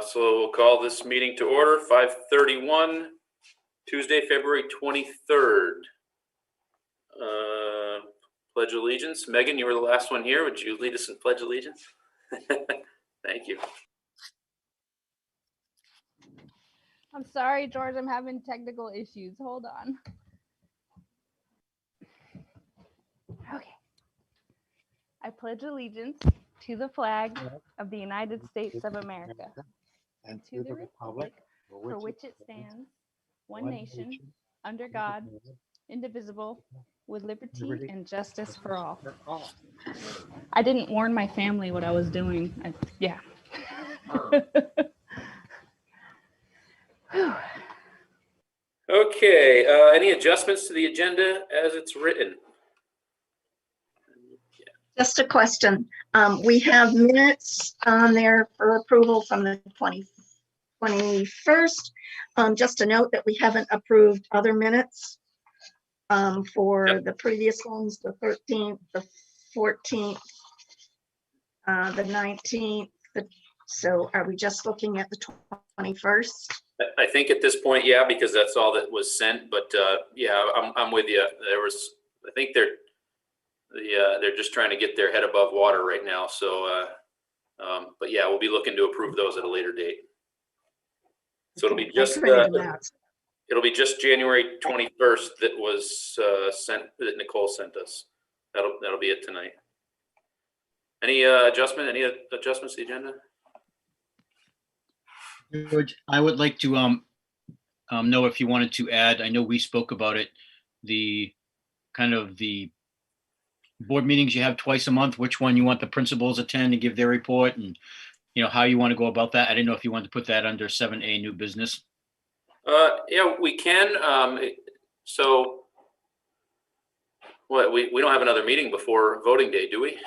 So we'll call this meeting to order, 5:31, Tuesday, February 23rd. Pledge allegiance. Megan, you were the last one here. Would you lead us in pledge allegiance? Thank you. I'm sorry, George, I'm having technical issues. Hold on. Okay. I pledge allegiance to the flag of the United States of America and to the republic for which it stands, one nation, under God, indivisible, with liberty and justice for all. I didn't warn my family what I was doing. Yeah. Okay, any adjustments to the agenda as it's written? Just a question. We have minutes on there for approval from the 21st. Just a note that we haven't approved other minutes for the previous ones, the 13th, the 14th, the 19th. So are we just looking at the 21st? I think at this point, yeah, because that's all that was sent. But yeah, I'm with you. I think they're just trying to get their head above water right now. So, but yeah, we'll be looking to approve those at a later date. So it'll be just January 21st that was sent, that Nicole sent us. That'll be it tonight. Any adjustments to the agenda? George, I would like to know if you wanted to add, I know we spoke about it, the board meetings you have twice a month, which one you want the principals attend and give their report, and how you want to go about that. I didn't know if you wanted to put that under 7A new business. Yeah, we can. So what, we don't have another meeting before voting day, do we?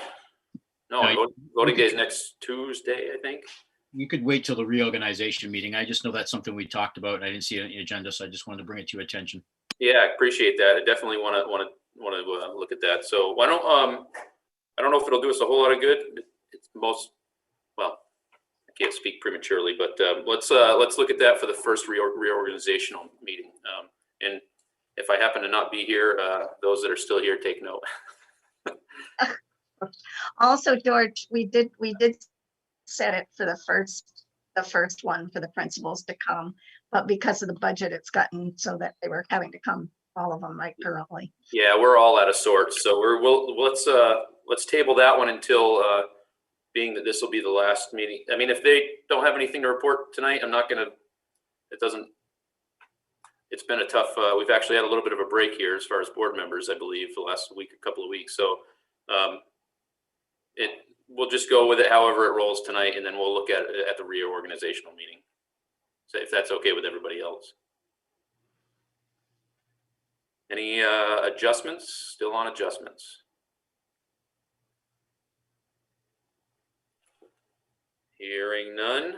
No, voting day is next Tuesday, I think. You could wait till the reorganization meeting. I just know that's something we talked about, and I didn't see it on the agenda, so I just wanted to bring it to your attention. Yeah, I appreciate that. I definitely want to look at that. So why don't I don't know if it'll do us a whole lot of good. It's well, I can't speak prematurely, but let's look at that for the first reorganizational meeting. And if I happen to not be here, those that are still here, take note. Also, George, we did set it for the first one for the principals to come, but because of the budget, it's gotten so that they were having to come, all of them, right, currently. Yeah, we're all out of sorts, so let's table that one until being that this will be the last meeting. I mean, if they don't have anything to report tonight, I'm not gonna. It's been a tough. We've actually had a little bit of a break here as far as board members, I believe, the last couple of weeks. So we'll just go with it however it rolls tonight, and then we'll look at it at the reorganizational meeting. So if that's okay with everybody else. Any adjustments? Still on adjustments. Hearing none.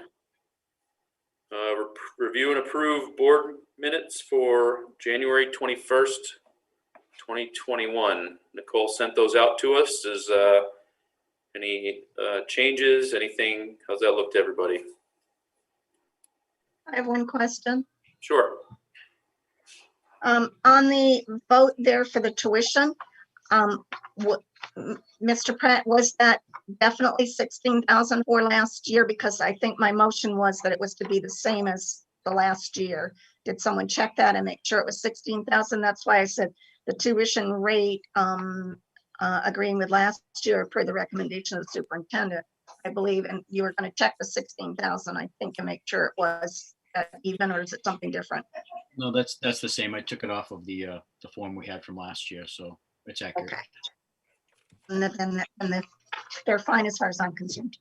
Review and approve board minutes for January 21st, 2021. Nicole sent those out to us. Is any changes, anything? How's that look to everybody? I have one question. Sure. On the vote there for the tuition, Mr. Pratt, was that definitely 16,000 for last year? Because I think my motion was that it was to be the same as the last year. Did someone check that and make sure it was 16,000? That's why I said the tuition rate, agreeing with last year per the recommendation of the superintendent, I believe, and you were going to check the 16,000, I think, to make sure it was even, or is it something different? No, that's the same. I took it off of the form we had from last year, so it's accurate. Okay. And they're fine as far as I'm concerned.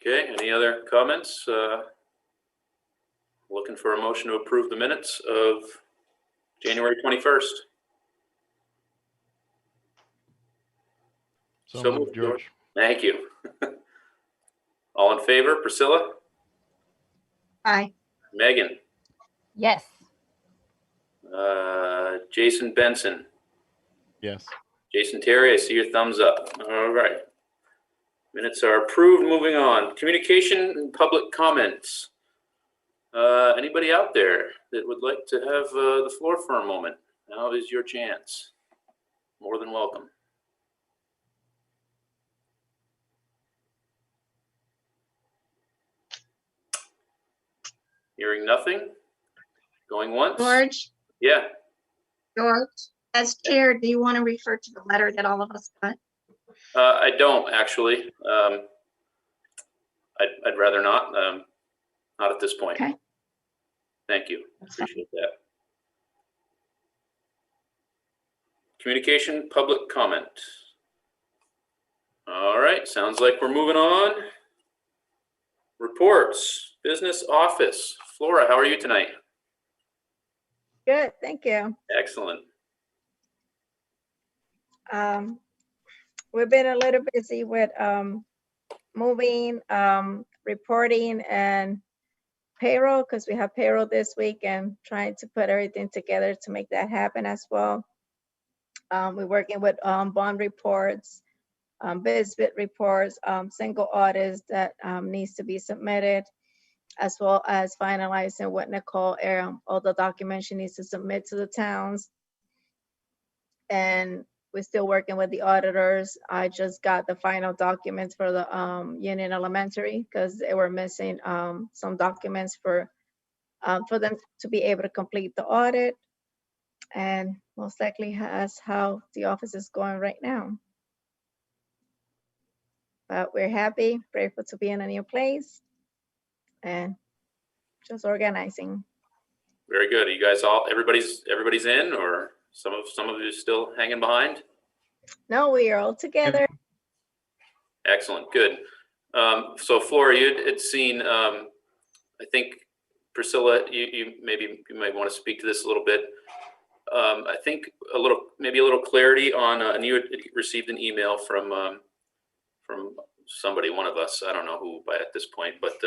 Okay, any other comments? Looking for a motion to approve the minutes of January 21st. So moved, George. Thank you. All in favor? Priscilla? Aye. Megan? Yes. Jason Benson? Yes. Jason Terry, I see your thumbs up. All right. Minutes are approved. Moving on. Communication and public comments. Anybody out there that would like to have the floor for a moment? Now is your chance. More than welcome. Hearing nothing. Going once. George, Yeah. George, as chair, do you want to refer to the letter that all of us got? I don't actually. I'd rather not. Not at this point. Okay. Thank you. Appreciate that. Communication, public comment. All right. Sounds like we're moving on. Reports. Business office. Flora, how are you tonight? Good, thank you. Excellent. We've been a little busy with moving, reporting, and payroll, because we have payroll this week, and trying to put everything together to make that happen as well. We're working with bond reports, BizBit reports, single audits that needs to be submitted, as well as finalizing with Nicole all the documents she needs to submit to the towns. And we're still working with the auditors. I just got the final documents for the Union Elementary, because they were missing some documents for them to be able to complete the audit. And most likely that's how the office is going right now. But we're happy, grateful to be in a new place, and just organizing. Very good. Are you guys all, everybody's in, or some of you still hanging behind? No, we are all together. Excellent. Good. So Flora, you had seen, I think Priscilla, you might want to speak to this a little bit. I think maybe a little clarity on, and you had received an email from somebody, one of us, I don't know who by at this point, but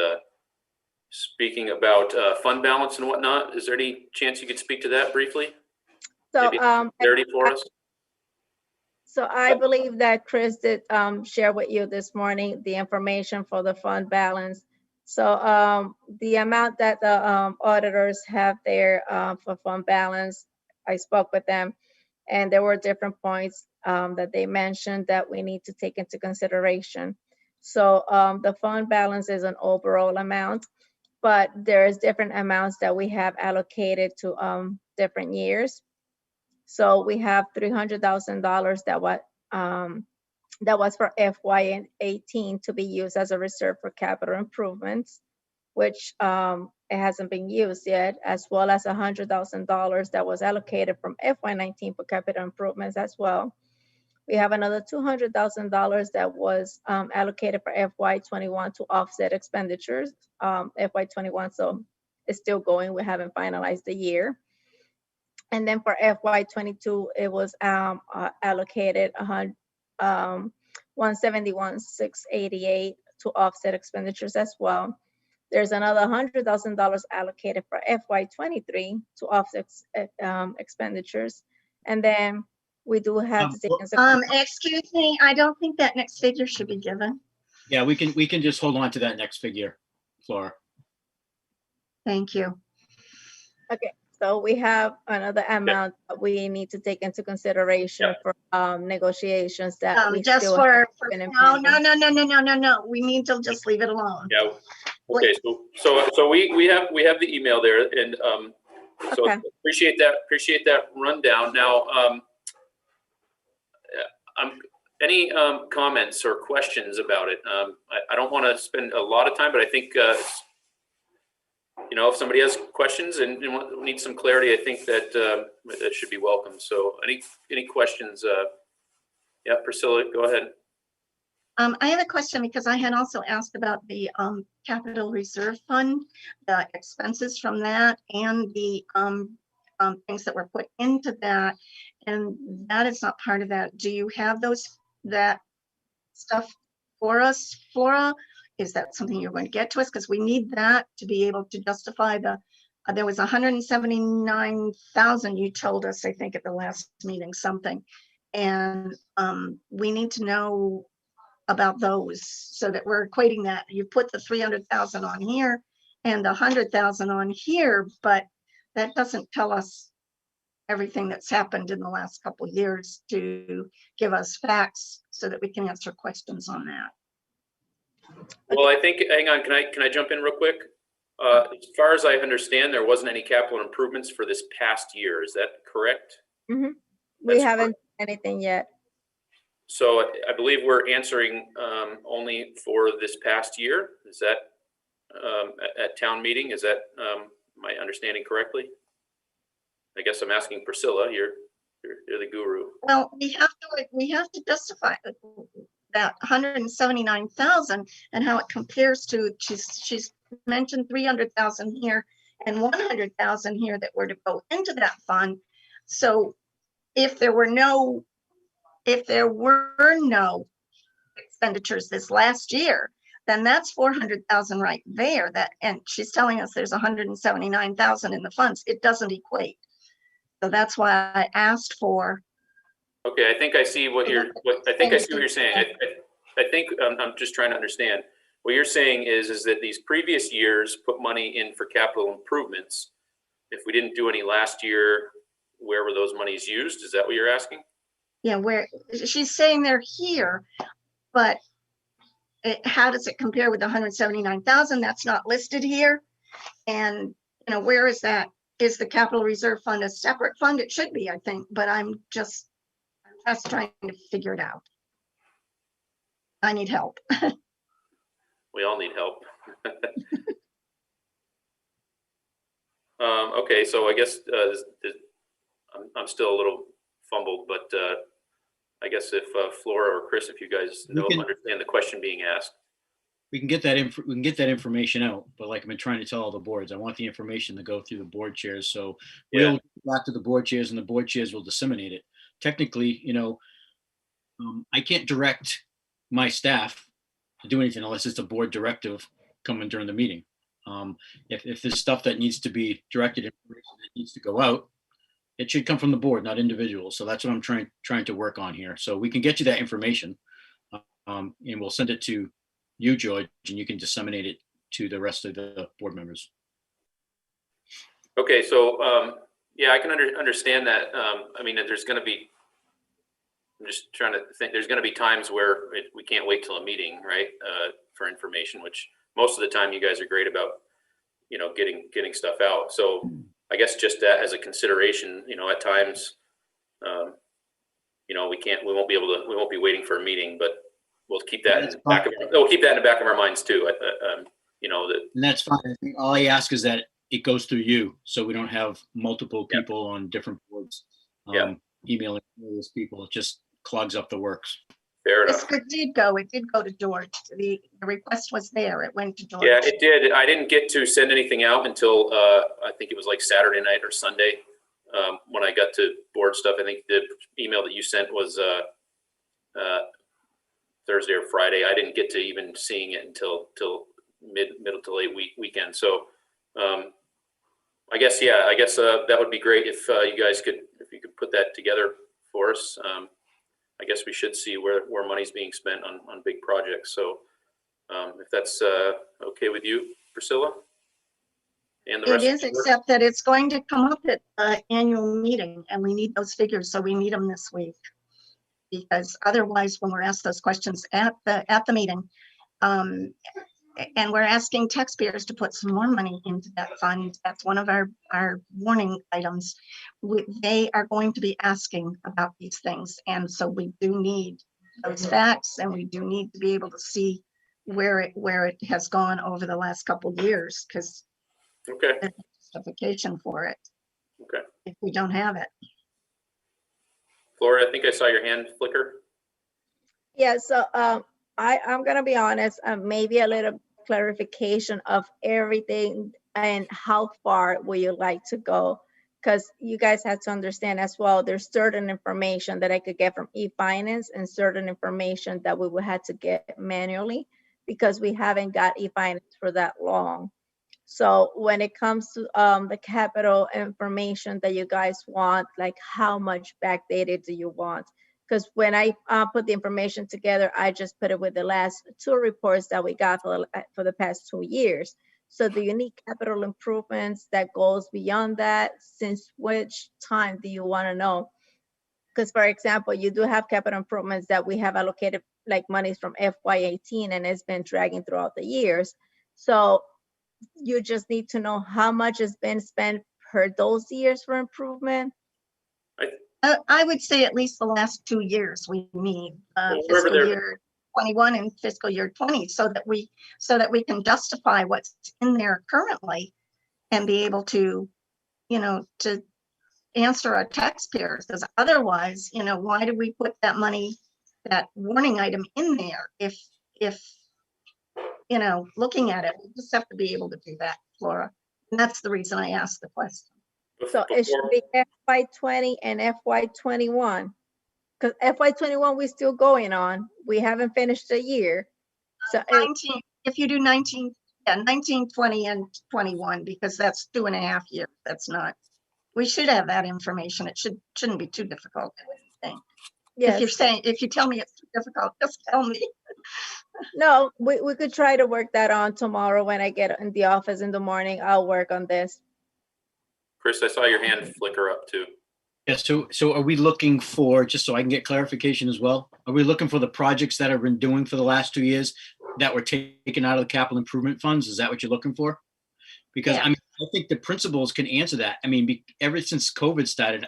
speaking about fund balance and whatnot. Is there any chance you could speak to that briefly? So Maybe clarity for us? So I believe that Chris did share with you this morning the information for the fund balance. So the amount that the auditors have there for fund balance, I spoke with them, and there were different points that they mentioned that we need to take into consideration. So the fund balance is an overall amount, but there's different amounts that we have allocated to different years. So we have $300,000 that was for FY18 to be used as a reserve for capital improvements, which it hasn't been used yet, as well as $100,000 that was allocated from FY19 for capital improvements as well. We have another $200,000 that was allocated for FY21 to offset expenditures. FY21, so it's still going. We haven't finalized the year. And then for FY22, it was allocated $171,688 to offset expenditures as well. There's another $100,000 allocated for FY23 to offset expenditures. And then we do have to take excuse me, I don't think that next figure should be given. Yeah, we can just hold on to that next figure, Flora. Thank you. Okay, so we have another amount that we need to take into consideration for negotiations that we just still for been in no, pending. no. We need to just leave it alone. Yeah. Okay. So we have the email there, and so Okay. appreciate that rundown. Now, any comments or questions about it? I don't want to spend a lot of time, but I think if somebody has questions and needs some clarity, I think that that should be welcome. So any questions? Yeah, Priscilla, go ahead. I have a question because I had also asked about the capital reserve fund, the expenses from that, and the things that were put into that, and that is not part of that. Do you have that stuff for us, Flora? Is that something you're going to get to us? Because we need that to be able to justify there was 179,000 you told us, I think at the last meeting, something. And we need to know about those so that we're equating that. You put the 300,000 on here and 100,000 on here, but that doesn't tell us everything that's happened in the last couple of years to give us facts so that we can answer questions on that. Well, I think, hang on, can I jump in real quick? As far as I understand, there wasn't any capital improvements for this past year. Is that correct? We That's haven't done anything yet. So I believe we're answering only for this past year. Is that at town meeting? Is that my understanding correctly? I guess I'm asking Priscilla. You're the guru. Well, we have to justify that 179,000 and how it compares to, she's mentioned 300,000 here and 100,000 here that were to go into that fund. So if there were no expenditures this last year, then that's 400,000 right there. That, and she's telling us there's 179,000 in the funds. It doesn't equate. So that's why I asked for. Okay, I think I see what you're. I think I see what you're saying. I think I'm just trying to understand. What you're saying is that these previous years put money in for capital improvements. If we didn't do any last year, where were those monies used? Is that what you're asking? Yeah, where she's saying they're here, but how does it compare with the 179,000? That's not listed here. And where is that? Is the capital reserve fund a separate fund? It should be, I think, but I'm just trying to figure it out. I need help. We all need help. Okay, so I guess I'm still a little fumbled, but I guess if Flora or Chris, if you guys understand the question being asked. We can get that we can get that information out, but like I've been trying to tell all the boards, I want the information to go through the board chairs. So we'll go back to the board chairs and the board chairs will disseminate it. Technically, I can't direct my staff to do anything unless it's a board directive coming during the meeting. If there's stuff that needs to be directed, information that needs to go out, it should come from the board, not individuals. So that's what I'm trying to work on here. So we can get you that information, and we'll send it to you, George, and you can disseminate it to the rest of the board members. Okay, so yeah, I can understand that. I mean, there's going to be. I'm just trying to think. There's going to be times where we can't wait till a meeting, right, for information. Which most of the time, you guys are great about, getting stuff out. So I guess just that as a consideration, at times, we won't be waiting for a meeting, but we'll keep that in the back of. We'll keep that in the back of our minds too. And that's fine. I think all I ask is that it goes through you, so we don't have multiple people on different boards emailing those people. It just clogs up the works. Fair enough. It did go to George. The request was there. It went to George. Yeah, it did. I didn't get to send anything out until I think it was like Saturday night or Sunday when I got to board stuff. I think the email that you sent was Thursday or Friday. I didn't get to even seeing it until middle to late weekend. So I guess that would be great if you guys could put that together for us. I guess we should see where money's being spent on big projects. So if that's okay with you, Priscilla, and the rest. It is, except that it's going to come up at the annual meeting, and we need those figures, so we need them this week. Because otherwise, when we're asked those questions at the meeting, and we're asking taxpayers to put some more money into that fund, that's one of our warning items. They are going to be asking about these things, and so we do need those facts, and we do need to be able to see where it has gone over the last couple of years, because there's justification for it. Okay. If we don't have it. Flora, I think I saw your hand flicker. Yeah, so I'm gonna be honest, maybe a little clarification of everything and how far would you like to go? Because you guys have to understand as well, there's certain information that I could get from eFinance and certain information that we would have to get manually because we haven't got eFinance for that long. So when it comes to the capital information that you guys want, like how much backdated do you want? Because when I put the information together, I just put it with the last 2 reports that we got for the past 2 years. So do you need capital improvements that goes beyond that? Since which time do you want to know? Because for example, you do have capital improvements that we have allocated like monies from FY18 and it's been dragging throughout the years. So you just need to know how much has been spent per those years for improvement. I would say at least the last 2 years we need Well, wherever fiscal they're- year 21 and fiscal year 20, so that we can justify what's in there currently and be able to, to answer our taxpayers. Because otherwise, why do we put that money, that warning item in there if looking at it, we just have to be able to do that, Flora. And that's the reason I asked the question. So it should be FY20 and FY21. Because FY21 we're still going on. We haven't finished the year. So 19, if you do 19, 20, and 21, because that's 2.5 years. That's not, we should have that information. It shouldn't be too difficult, I wouldn't think. yes. If you tell me it's too difficult, just tell me. No, we could try to work that on tomorrow when I get in the office in the morning. I'll work on this. Chris, I saw your hand flicker up too. Yeah, so are we looking for, just so I can get clarification as well, are we looking for the projects that I've been doing for the last 2 years that were taken out of the capital improvement funds? Is that what you're looking for? Because Yeah. I mean, I think the principals can answer that. I mean, ever since COVID started,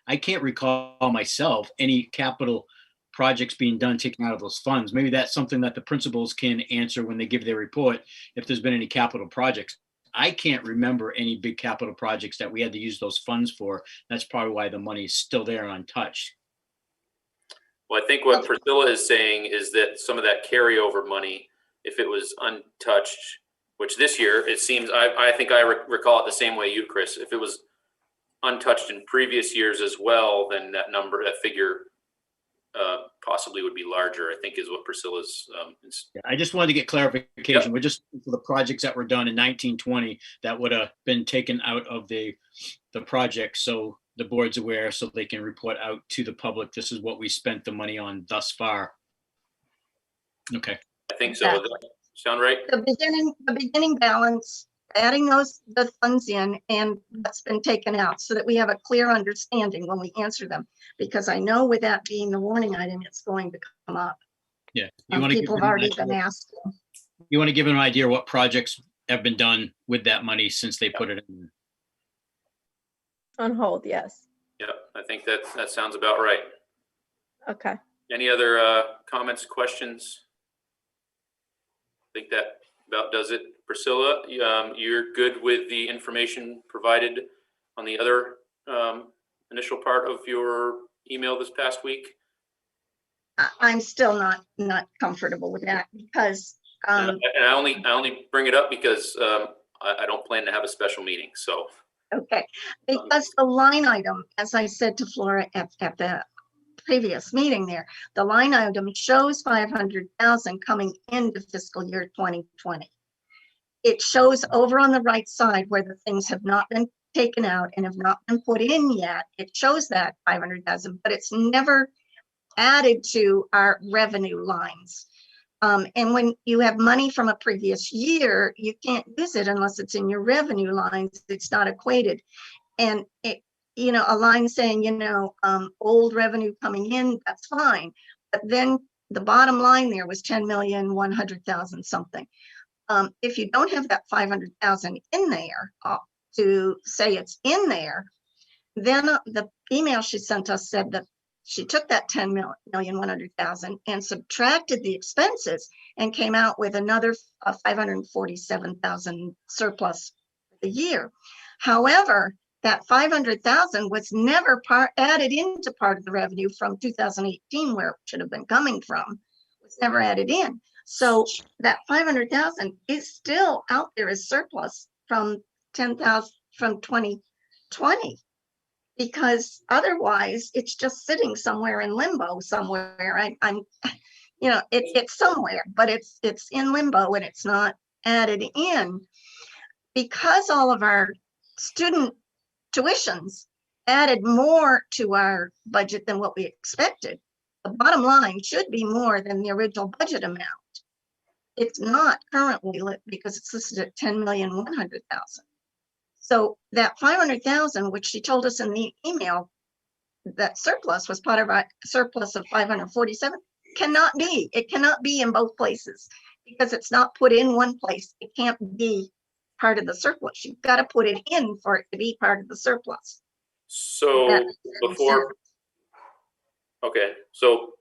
I can't recall myself any capital projects being done taken out of those funds. Maybe that's something that the principals can answer when they give their report, if there's been any capital projects. I can't remember any big capital projects that we had to use those funds for. That's probably why the money is still there and untouched. Well, I think what Priscilla is saying is that some of that carryover money, if it was untouched, which this year it seems, I think I recall it the same way you, Chris. If it was untouched in previous years as well, then that figure possibly would be larger, I think is what Priscilla's. Yeah, I just wanted to get clarification. Yep. We're just for the projects that were done in 1920 that would have been taken out of the project, so the board's aware, so they can report out to the public. This is what we spent the money on thus far. Okay. I think so. Does that sound right? The beginning balance, adding the funds in and what's been taken out, so that we have a clear understanding when we answer them. Because I know with that being the warning item, it's going to come up. Yeah. People have already been asked. You want to give them an idea what projects have been done with that money since they put it in? On hold, yes. Yeah, I think that sounds about right. Okay. Any other comments, questions? I think that about does it. Priscilla, you're good with the information provided on the other initial part of your email this past week? I'm still not comfortable with that because. And I only bring it up because I don't plan to have a special meeting. So. Okay, because the line item, as I said to Flora at the previous meeting there, the line item shows 500,000 coming into fiscal year 2020. It shows over on the right side where the things have not been taken out and have not been put in yet. It shows that 500,000, but it's never added to our revenue lines. And when you have money from a previous year, you can't use it unless it's in your revenue lines. It's not equated. And it, a line saying, old revenue coming in, that's fine. But then the bottom line there was 10,100,000 something. If you don't have that 500,000 in there to say it's in there, then the email she sent us said that she took that 10,100,000 and subtracted the expenses and came out with another 547,000 surplus for the year. However, that 500,000 was never added into part of the revenue from 2018, where it should have been coming from. It was never added in. So that 500,000 is still out there as surplus from 2020. Because otherwise it's just sitting somewhere in limbo somewhere. It's somewhere, but it's in limbo and it's not added in because all of our student tuitions added more to our budget than what we expected. the bottom line should be more than the original budget amount. It's not currently lit because it's listed at 10,100,000. So that 500,000, which she told us in the email, that surplus was part of our surplus of 547, cannot be. It cannot be in both places because it's not put in one place. It can't be part of the surplus. You've got to put it in for it to be part of the surplus. So before, okay, so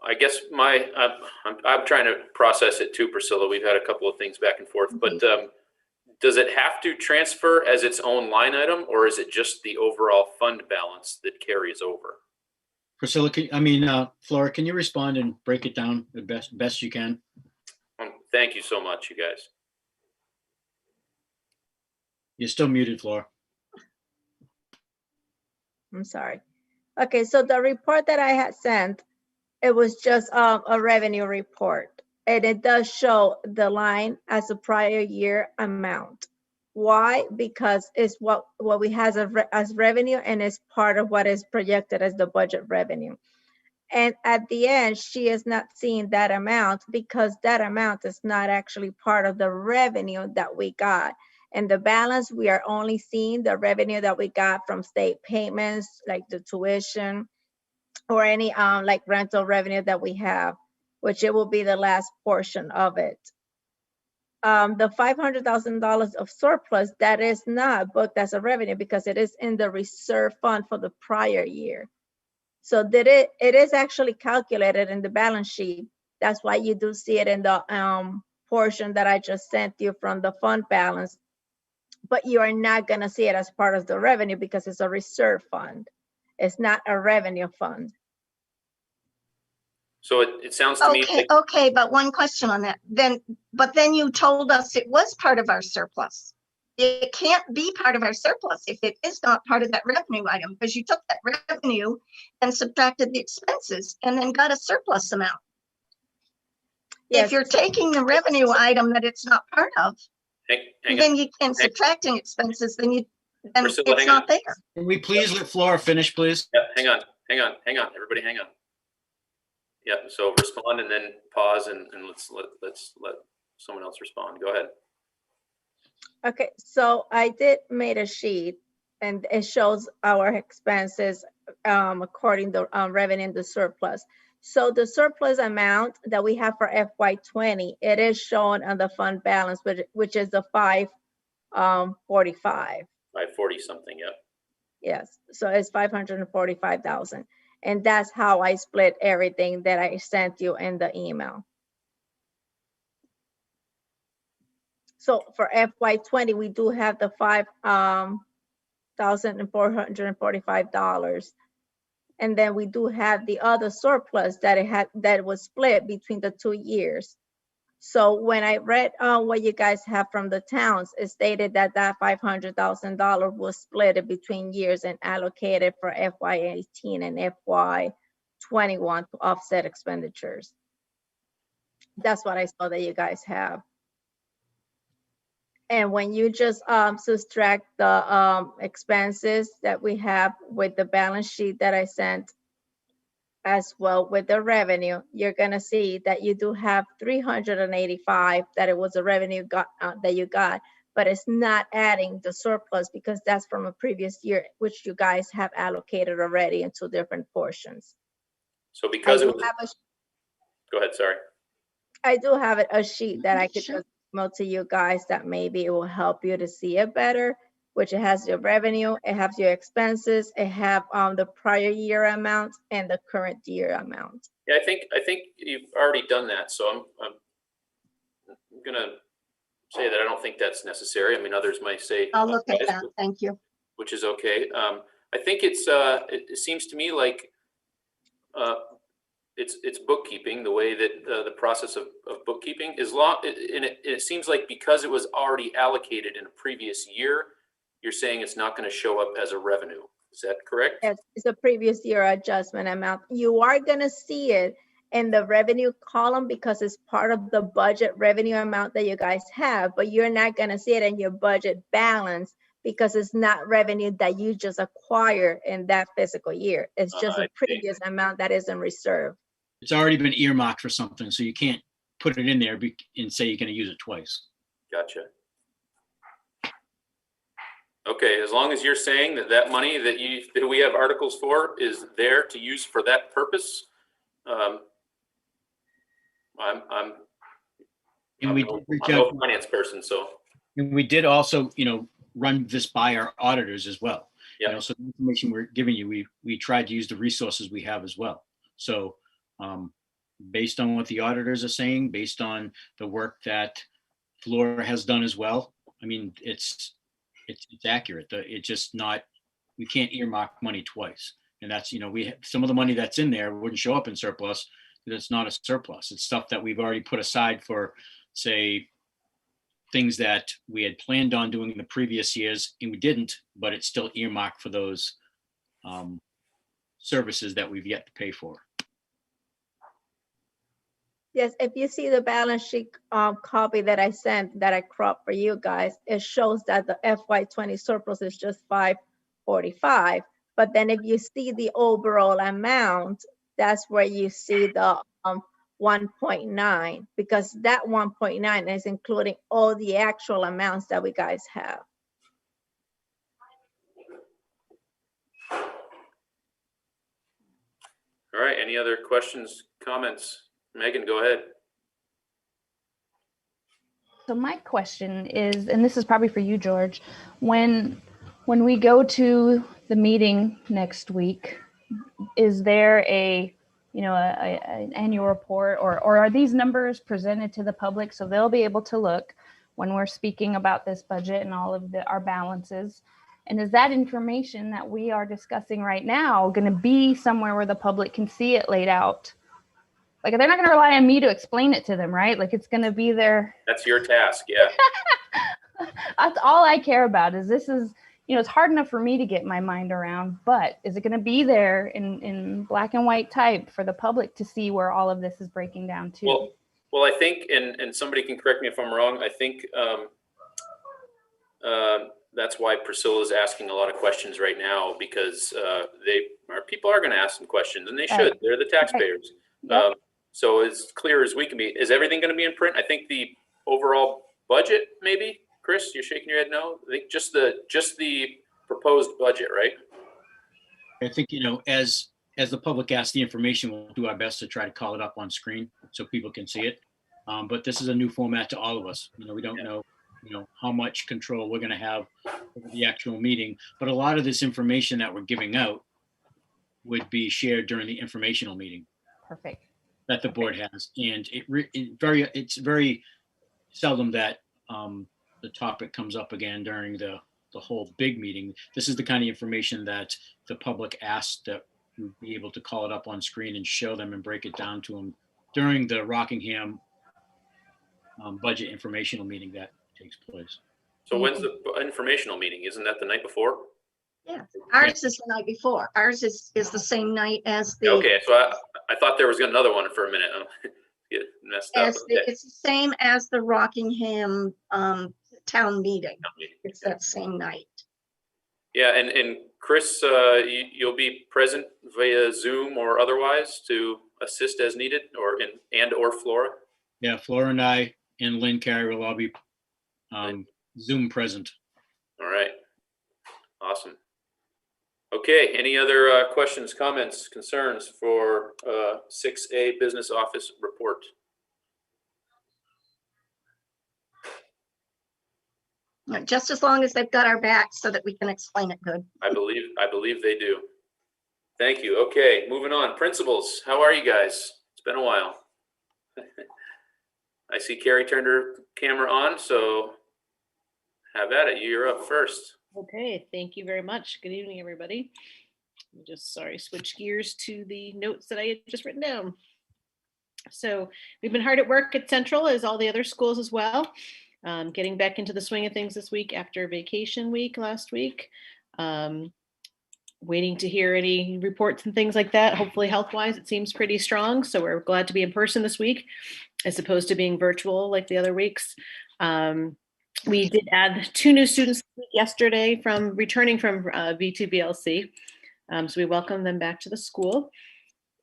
I guess I'm trying to process it too, Priscilla. We've had a couple of things back and forth, but does it have to transfer as its own line item, or is it just the overall fund balance that carries over? Priscilla, Flora, can you respond and break it down the best you can? Thank you so much, you guys. You're still muted, Flora. I'm sorry. Okay, so the report that I had sent, it was just a revenue report. And it does show the line as a prior year amount. Why? Because it's what we have as revenue, and it's part of what is projected as the budget revenue. And at the end, she is not seeing that amount because that amount is not actually part of the revenue that we got. And the balance, we are only seeing the revenue that we got from state payments, like the tuition or any like rental revenue that we have, which it will be the last portion of it. The $500,000 of surplus, that is not booked as a revenue because it is in the reserve fund for the prior year. So that it is actually calculated in the balance sheet. That's why you do see it in the portion that I just sent you from the fund balance. But you are not going to see it as part of the revenue because it's a reserve fund. It's not a revenue fund. So it sounds to me like, Okay, but one question on that. But then you told us it was part of our surplus. It can't be part of our surplus if it is not part of that revenue item, because you took that revenue and subtracted the expenses and then got a surplus amount. Yes. If you're taking the revenue item that it's not part of, hang then on, you can subtracting expenses, then Priscilla, it's hang not on. there. Can we please let Flora finish, please? Yeah, hang on, everybody hang on. Yeah, so respond and then pause and let's let someone else respond. Go ahead. Okay, so I did made a sheet and it shows our expenses according to revenue and the surplus. So the surplus amount that we have for FY20, it is shown on the fund balance, which is the 545. 540 something, yeah. Yes, so it's 545,000. And that's how I split everything that I sent you in the email. So for FY20, we do have the $5,445. And then we do have the other surplus that was split between the 2 years. So when I read what you guys have from the towns, it stated that $500,000 was split between years and allocated for FY18 and FY21 to offset expenditures. That's what I saw that you guys have. And when you just subtract the expenses that we have with the balance sheet that I sent, as well with the revenue, you're gonna see that you do have 385 that it was a revenue that you got, but it's not adding the surplus because that's from a previous year, which you guys have allocated already into different portions. So because go ahead, sorry. I do have a sheet that I could just email to you guys that maybe it will help you to see it better, which it has your revenue, it has your expenses, it have the prior year amount and the current year amount. Yeah, I think you've already done that. So I'm gonna say that I don't think that's necessary. I mean, others might say I'll look at that. Thank you. which is okay. I think it seems to me like it's bookkeeping, the way that the process of bookkeeping is and it seems like because it was already allocated in a previous year, you're saying it's not going to show up as a revenue. Is that correct? Yes, it's a previous year adjustment amount. You are going to see it in the revenue column because it's part of the budget revenue amount that you guys have, but you're not going to see it in your budget balance because it's not revenue that you just acquire in that fiscal year. It's just I a see. previous amount that is in reserve. It's already been earmarked for something, so you can't put it in there and say you're going to use it twice. Gotcha. Okay, as long as you're saying that that money that we have articles for is there to use for that purpose, I'm And we no- did reach I'm no out, finance person, so and we did also, run this by our auditors as well. Yeah. So the information we're giving you, we tried to use the resources we have as well. So based on what the auditors are saying, based on the work that Flora has done as well, I mean, it's accurate. It's just not, we can't earmark money twice. And that's, some of the money that's in there wouldn't show up in surplus because it's not a surplus. It's stuff that we've already put aside for, say, things that we had planned on doing in the previous years and we didn't, but it's still earmarked for those services that we've yet to pay for. Yes, if you see the balance sheet copy that I sent, that I cropped for you guys, it shows that the FY20 surplus is just 545. But then if you see the overall amount, that's where you see the 1.9, because that 1.9 is including all the actual amounts that we guys have. all right. Any other questions, comments? Megan, go ahead. So my question is, and this is probably for you, George, when we go to the meeting next week, is there an annual report or are these numbers presented to the public so they'll be able to look when we're speaking about this budget and all of our balances? And is that information that we are discussing right now going to be somewhere where the public can see it laid out? Like, they're not going to rely on me to explain it to them, right? Like, it's going to be there. That's your task. Yeah. That's all I care about is this is, it's hard enough for me to get my mind around, but is it going to be there in black and white type for the public to see where all of this is breaking down to? Well, I think, and somebody can correct me if I'm wrong, I think that's why Priscilla's asking a lot of questions right now, because people are going to ask some questions, and they should. Right. They're the taxpayers. Yep. So as clear as we can be, is everything going to be in print? I think the overall budget, maybe. Chris, you're shaking your head no? I think just the proposed budget, right? I think, as the public asks the information, we'll do our best to try to call it up on screen so people can see it. But this is a new format to all of us. We don't know, how much control we're going to have over the actual meeting. But a lot of this information that we're giving out would be shared during the informational meeting Perfect. that the board has. And it's very seldom that the topic comes up again during the whole big meeting. This is the kind of information that the public asks that we'd be able to call it up on screen and show them and break it down to them during the Rockingham budget informational meeting that takes place. So when's the informational meeting? Isn't that the night before? Yeah, ours is the night before. Ours is the same night as the. Okay, so I thought there was another one for a minute. Get messed up. It's the same as the Rockingham town meeting. It's that same night. Yeah, and Chris, you'll be present via Zoom or otherwise to assist as needed, or Flora. Yeah, Flora and I and Lynn Carey will all be Zoom present. All right, awesome. Okay, any other questions, comments, concerns for 6A Business Office Report? Just as long as they've got our back so that we can explain it good. I believe they do. Thank you. Okay, moving on. Principals, how are you guys? It's been a while. I see Carrie turned her camera on, so have at it. You're up first. Okay, thank you very much. Good evening, everybody. I'm just switch gears to the notes that I had just written down. So we've been hard at work at Central, as all the other schools as well. Getting back into the swing of things this week after vacation week last week. Waiting to hear any reports and things like that. Hopefully health-wise, it seems pretty strong. So we're glad to be in person this week as opposed to being virtual like the other weeks. We did add 2 new students yesterday from returning from V2BLC. So we welcome them back to the school.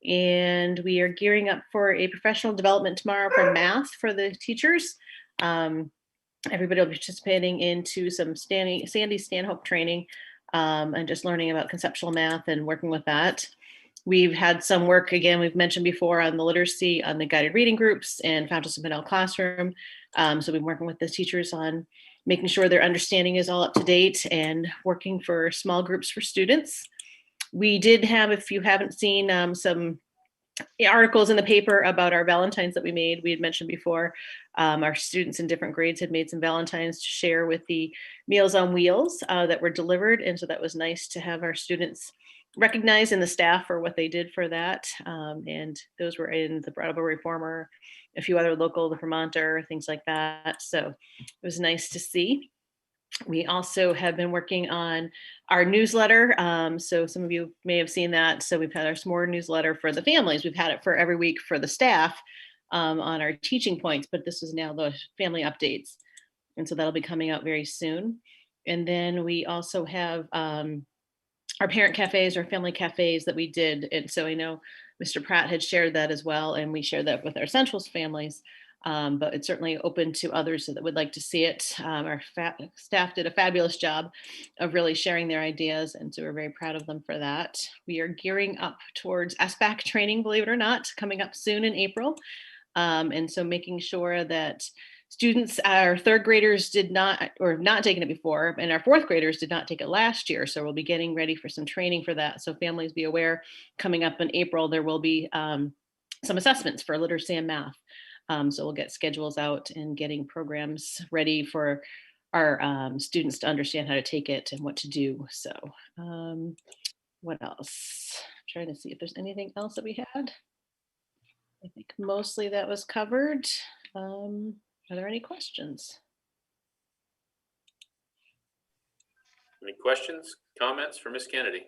And we are gearing up for a professional development tomorrow for math for the teachers. Everybody will be participating into some Sandy Stanhope training and just learning about conceptual math and working with that. We've had some work, again, we've mentioned before, on the literacy, on the guided reading groups and Fountains of Middle Classroom. So we've been working with the teachers on making sure their understanding is all up to date and working for small groups for students. We did have, if you haven't seen, some articles in the paper about our Valentines that we made. We had mentioned before, our students in different grades had made some Valentines to share with the Meals on Wheels that were delivered. And so that was nice to have our students recognized and the staff for what they did for that. And those were in the Brattleboro Reformer, a few other local, the Vermonter, things like that. So it was nice to see. We also have been working on our newsletter. So some of you may have seen that. So we've had our s'more newsletter for the families. We've had it for every week for the staff on our teaching points, but this is now the family updates. And so that'll be coming out very soon. And then we also have our parent cafes, our family cafes that we did. And so I know Mr. Pratt had shared that as well. And we shared that with our Centrals families. But it's certainly open to others that would like to see it. Our staff did a fabulous job of really sharing their ideas, and so we're very proud of them for that. We are gearing up towards SBAC training, believe it or not, coming up soon in April. And so making sure that students, our 3rd graders did not, or not taken it before, and our 4th graders did not take it last year. So we'll be getting ready for some training for that. So families be aware, coming up in April, there will be some assessments for literacy and math. So we'll get schedules out and getting programs ready for our students to understand how to take it and what to do. So what else? I'm trying to see if there's anything else that we had. I think mostly that was covered. Are there any questions? Any questions, comments for Ms. Kennedy?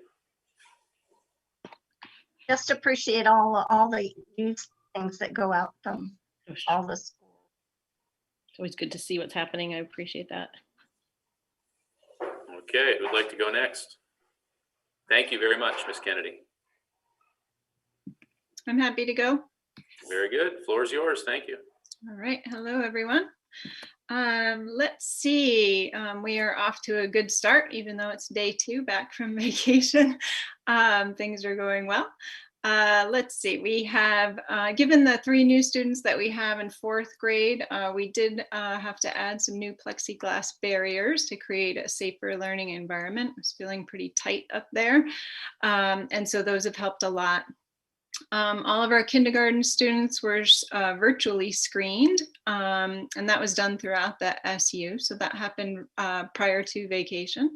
Just appreciate all the news things that go out from all the schools. It's always good to see what's happening. I appreciate that. Okay, who'd like to go next? Thank you very much, Ms. Kennedy. I'm happy to go. Very good. Floor is yours. Thank you. All right. Hello, everyone. Let's see. We are off to a good start, even though it's day 2 back from vacation. Things are going well. Let's see. We have, given the 3 new students that we have in 4th grade, we did have to add some new plexiglass barriers to create a safer learning environment. I was feeling pretty tight up there. And so those have helped a lot. All of our kindergarten students were virtually screened, and that was done throughout the SU. So that happened prior to vacation.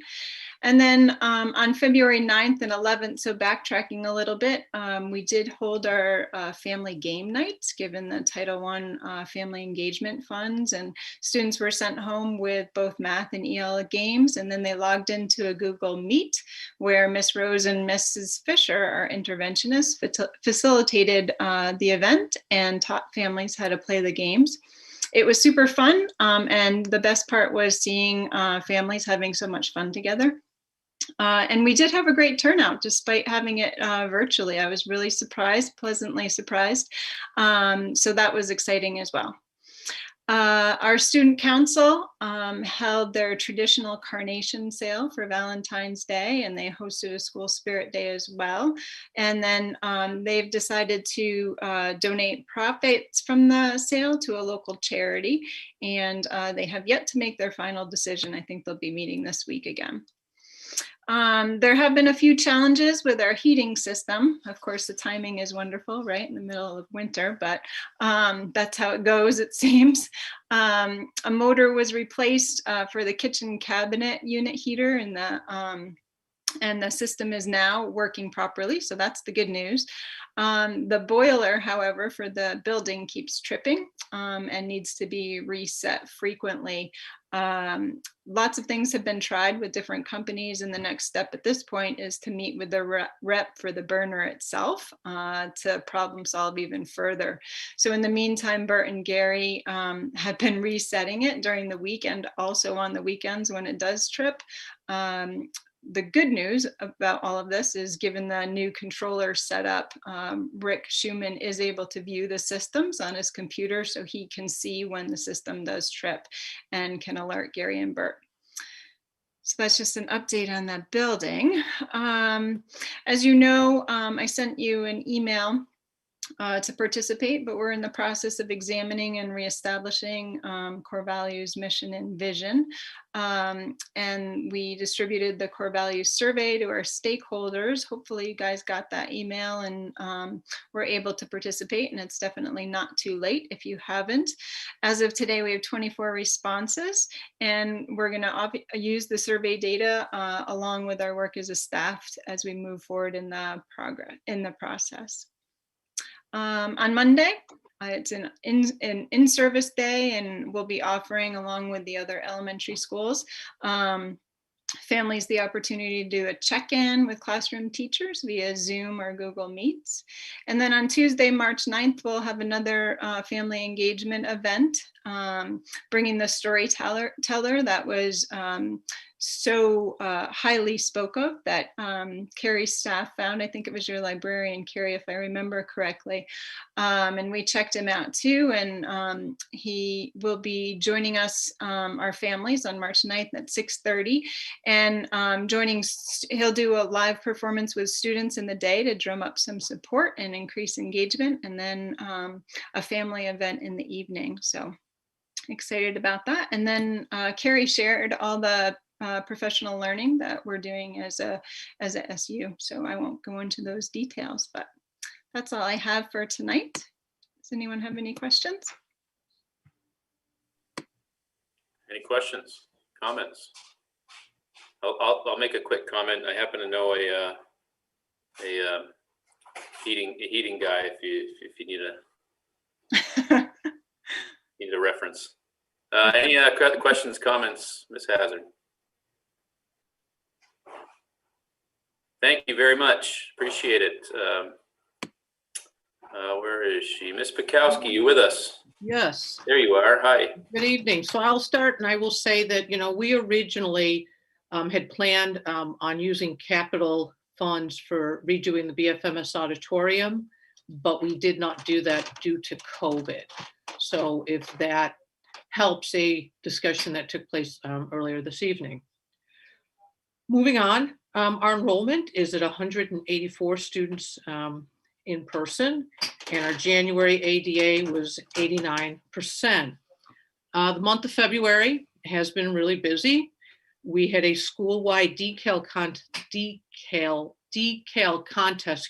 And then on February 9th and 11th, so backtracking a little bit, we did hold our family game nights, given the Title I Family Engagement Funds, and students were sent home with both math and EL games, and then they logged into a Google Meet where Miss Rose and Mrs. Fisher, our interventionists, facilitated the event and taught families how to play the games. It was super fun, and the best part was seeing families having so much fun together. And we did have a great turnout despite having it virtually. I was really surprised, pleasantly surprised. So that was exciting as well. Our student council held their traditional carnation sale for Valentine's Day, and they hosted a school spirit day as well. And then they've decided to donate profits from the sale to a local charity, and they have yet to make their final decision. I think they'll be meeting this week again. There have been a few challenges with our heating system. Of course, the timing is wonderful, right, in the middle of winter, but that's how it goes, it seems. A motor was replaced for the kitchen cabinet unit heater in the and the system is now working properly. So that's the good news. The boiler, however, for the building keeps tripping and needs to be reset frequently. Lots of things have been tried with different companies, and the next step at this point is to meet with the rep for the burner itself to problem solve even further. So in the meantime, Bert and Gary have been resetting it during the weekend, also on the weekends when it does trip. The good news about all of this is, given the new controller setup, Rick Schumann is able to view the systems on his computer, so he can see when the system does trip and can alert Gary and Bert. So that's just an update on that building. As you know, I sent you an email to participate, but we're in the process of examining and reestablishing core values, mission, and vision. And we distributed the core values survey to our stakeholders. Hopefully you guys got that email and were able to participate, and it's definitely not too late if you haven't. As of today, we have 24 responses, and we're gonna use the survey data along with our work as a staff as we move forward in the process. On Monday, it's an in-service day, and we'll be offering, along with the other elementary schools, families the opportunity to do a check-in with classroom teachers via Zoom or Google Meets. And then on Tuesday, March 9th, we'll have another family engagement event, bringing the storyteller that was so highly spoke of that Carrie's staff found. I think it was your librarian, Carrie, if I remember correctly. And we checked him out too. And he will be joining us, our families, on March 9th at 6:30. And he'll do a live performance with students in the day to drum up some support and increase engagement. And then a family event in the evening. So excited about that. And then Carrie shared all the professional learning that we're doing as a SU. So I won't go into those details, but that's all I have for tonight. Does anyone have any questions? Any questions, comments? I'll make a quick comment. I happen to know a heating guy if you need a reference. Any questions, comments, Ms. Hazard? Thank you very much. Appreciate it. Where is she? Ms. Pikowski, you with us? Yes. There you are. Hi. Good evening. So I'll start, and I will say that, we originally had planned on using capital funds for redoing the BFMS auditorium, but we did not do that due to COVID. So if that helps a discussion that took place earlier this evening. Moving on, our enrollment is at 184 students in person, and our January ADA was 89%. The month of February has been really busy. We had a school-wide decal contest,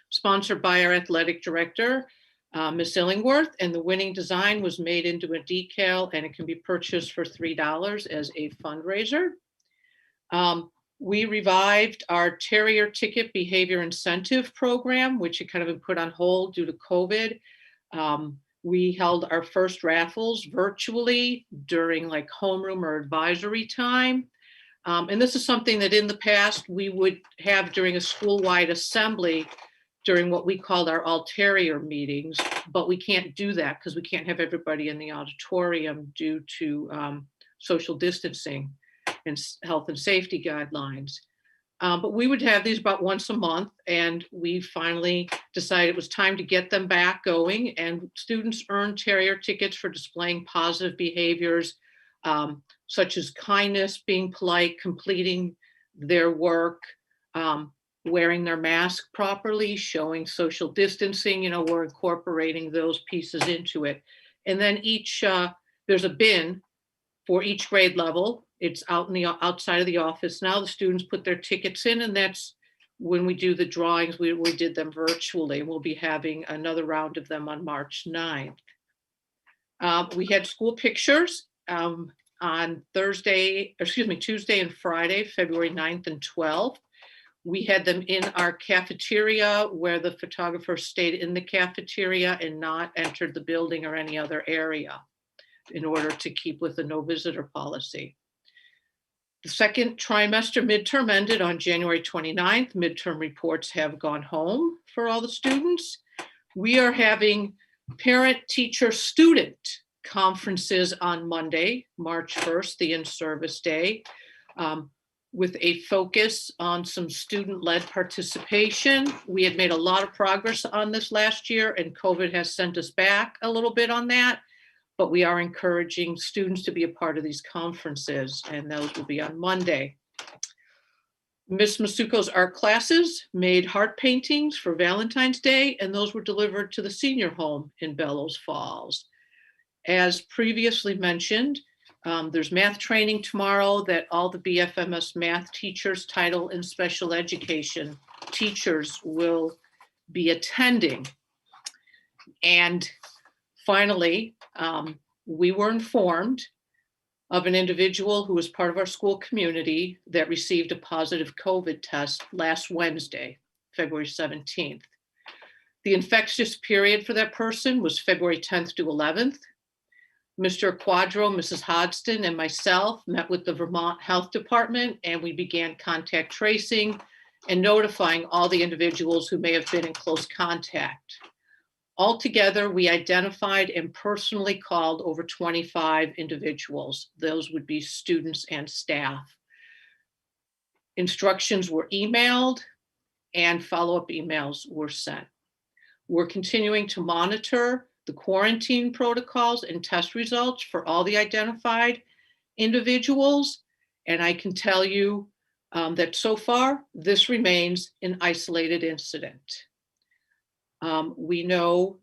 sponsored by our athletic director, Ms. Illingworth, and the winning design was made into a decal, and it can be purchased for $3 as a fundraiser. We revived our Terrier Ticket Behavior Incentive Program, which had kind of been put on hold due to COVID. We held our first raffles virtually during like homeroom or advisory time. And this is something that in the past we would have during a school-wide assembly during what we called our all-terrier meetings, but we can't do that because we can't have everybody in the auditorium due to social distancing and health and safety guidelines. But we would have these about once a month, and we finally decided it was time to get them back going, and students earn Terrier tickets for displaying positive behaviors, such as kindness, being polite, completing their work, wearing their mask properly, showing social distancing. We're incorporating those pieces into it. And then there's a bin for each grade level. It's out in the outside of the office. Now the students put their tickets in, and that's when we do the drawings. We did them virtually. We'll be having another round of them on March 9th. We had school pictures on Tuesday and Friday, February 9th and 12th. We had them in our cafeteria where the photographer stayed in the cafeteria and not entered the building or any other area in order to keep with the no visitor policy. The second trimester midterm ended on January 29th. Midterm reports have gone home for all the students. We are having parent, teacher, student conferences on Monday, March 1st, the in-service day, with a focus on some student-led participation. We had made a lot of progress on this last year, and COVID has sent us back a little bit on that, but we are encouraging students to be a part of these conferences, and those will be on Monday. Ms. Masuko's art classes made heart paintings for Valentine's Day, and those were delivered to the senior home in Bellows Falls. As previously mentioned, there's math training tomorrow that all the BFMS math teachers, title and special education teachers will be attending. And finally, we were informed of an individual who was part of our school community that received a positive COVID test last Wednesday, February 17th. The infectious period for that person was February 10th to 11th. Mr. Quadro, Mrs. Hodgson, and myself met with the Vermont Health Department, and we began contact tracing and notifying all the individuals who may have been in close contact. Altogether, we identified and personally called over 25 individuals. Those would be students and staff. Instructions were emailed and follow-up emails were sent. We're continuing to monitor the quarantine protocols and test results for all the identified individuals. And I can tell you that so far, this remains an isolated incident. We know